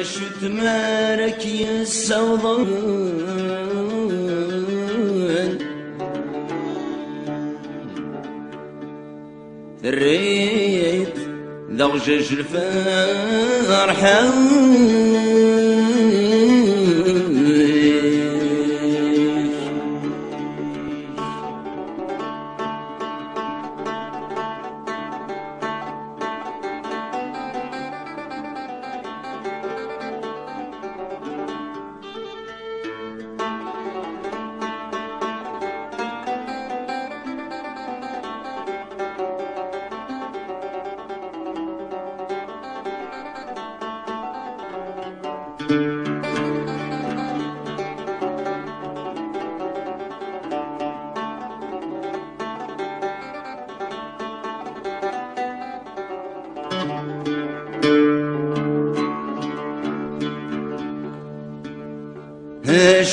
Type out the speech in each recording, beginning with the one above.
شو تمارك يا السوضان ريت ضوجج الفرحة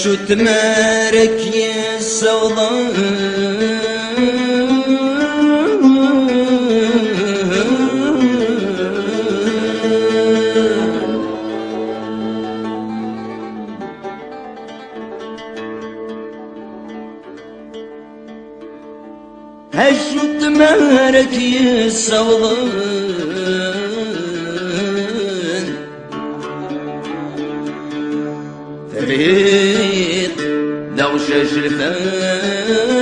شو تمارك يا السوضان شو تمارك يا السوضان فريد دوشش الفرحة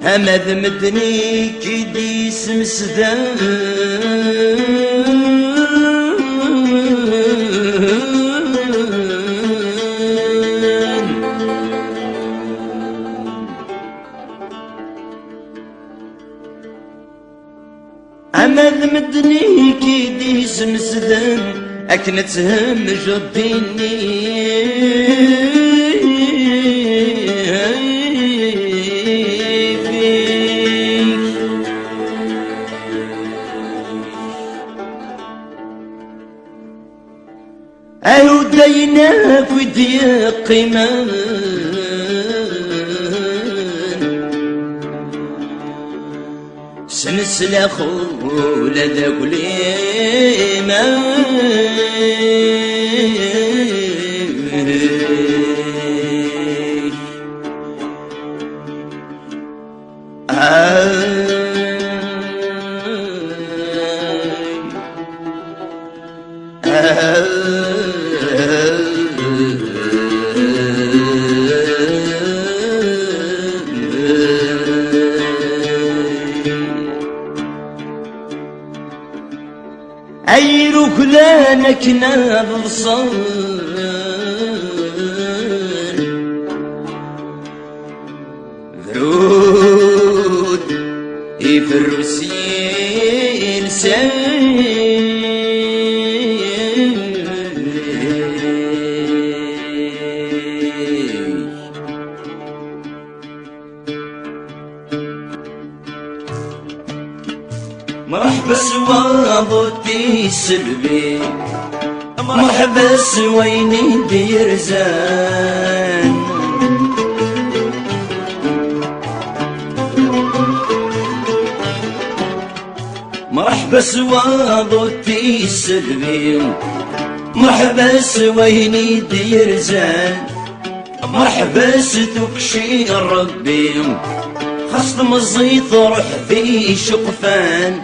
همذ مدني كدي سمسدان أمذ مدني كيدي سمسدن أكنتهم جديني أهو ديناك ودي قيمان سنسل خول ذاك أي ركلانك ناب صار ذرود يفرسين سين مرحبا سواضتي سلبي مرحبا سويني ديرزان مرحبا سواضتي سلبي مرحبا سويني ديرزان مرحبا ستكشي ربي خصد مزيط روح ذي شقفان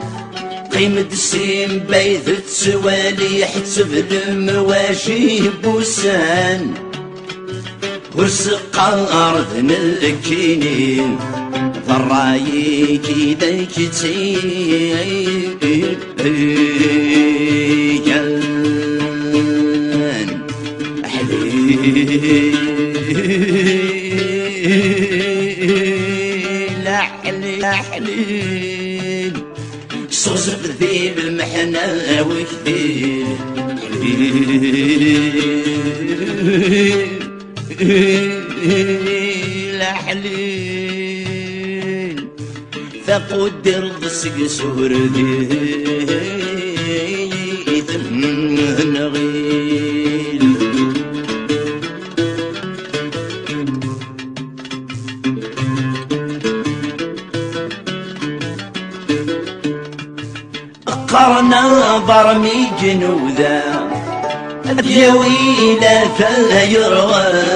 قيمة السيم بيذ تسوالي حتسب المواشي بوسان ورسق أرض الكينين ضراي كيدا كتيجان أحلين صوص بذيب المحنة وكثير الأحلين فقد رضسك سهر ذي نغيل قرنا برمي جنودا يا ويلا فايروان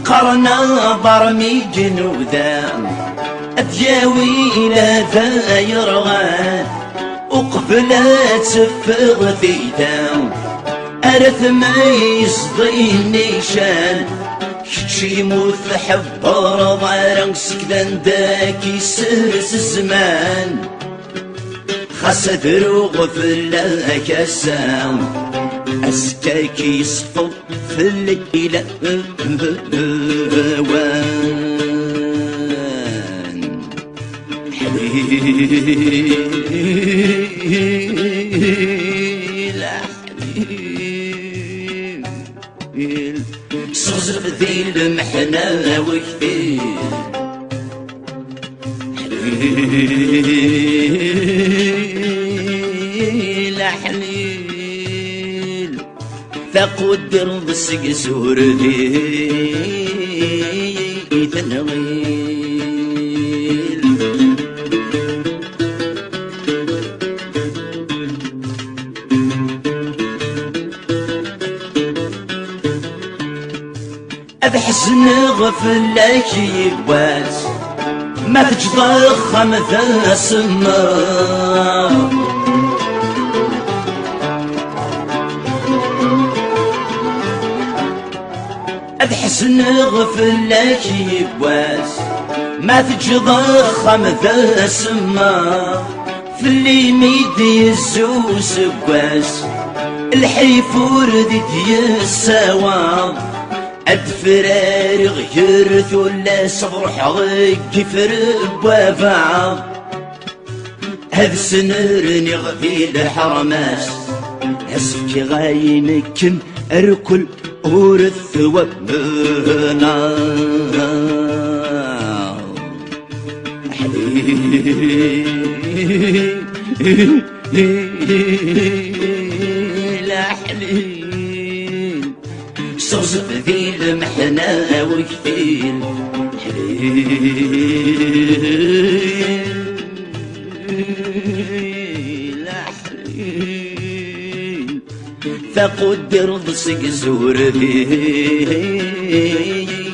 قرنا برمي جنودا يا ويلا فايروان وقبلت سفر ثيتا أرث ما يصدي النيشان شي موت حبار ضارن سكدان داكي سرس الزمان خاصة دروغ في اللاكاسام أسكاكي يصفو في الليلة وان حليل صغزر ذي المحنة وكثير حليل فقدر بالسقسور ذي تنغيل أبحسن غفلك يبواس ما تجضخم ذا السماء أبحسن غفلك يبواس ما تجضخم ذا السماء في اللي ميدي الزوس بواس الحيف وردت يساوى أدفرار غيرث ولا صبر حضيك فرب وفا هذا سنرني غفي الحرماس أسكي غايمكن أركل أورث وبنا لا حليل صوصف ذي المحنة وكثير حليل حليل فقدر ضسق زور ذي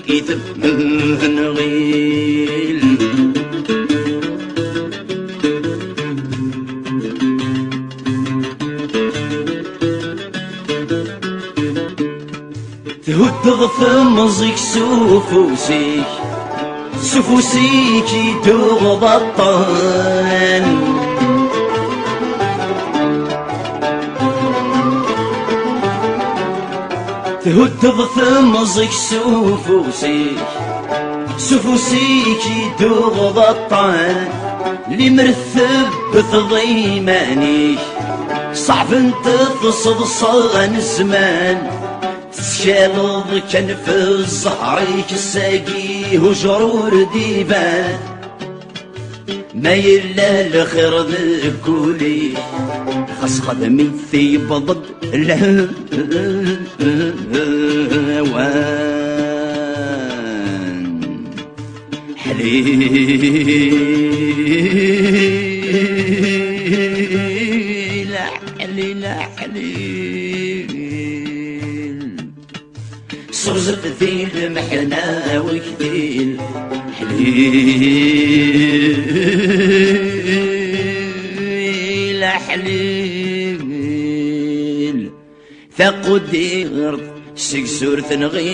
يتمن غيل تهد في مزيك سفوسيك سفوسيك يدوغ بطان تهد في مزيك سفوسيك سفوسيك يدوغ بطان اللي مرثب بتضيمانيك صعب انت تصبصان الزمان تشالض كان في الزهريك الساقي وجرور ديبان ما يلا الخير ذكولي خاص خدمي في بضد الهوان حليل حليل حليل صرزق ذي المحنة وكثير حليل حليل فقدر سكسور ثنغيل